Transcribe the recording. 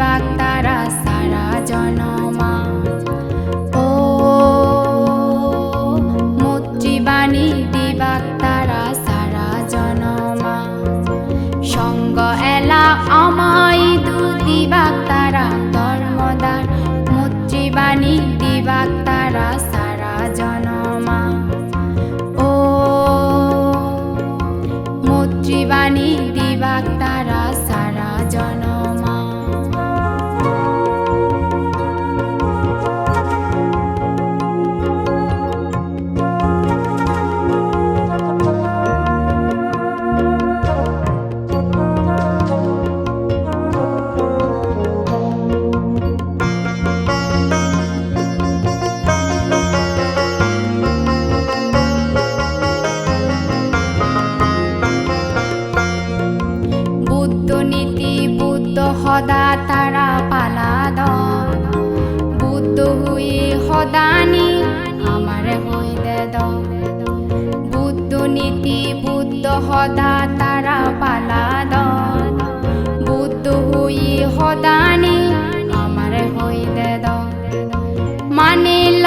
দিবাক তারা সারা জনমা। ও মৈত্রীবাণী দিবাক তারা সারা জনমা। সঙ্গ এলা আমায় দু দিবাক তারা ধর্মদার। মৈত্রীবাণী দিবাক তারা সারা জনমা। ও মৈত্রীবাণী দিবাক তারা সারা জনমা। নীতি বুদ্ধ সদা তারা পালাদ। বুদ্ধ হুই সদানি আমারে হইলে দ। বুদ্ধ নীতি বুদ্ধ সদা তারা পালাদ। বুদ্ধ হুই সদানি আমারে হইলে দ। মানিল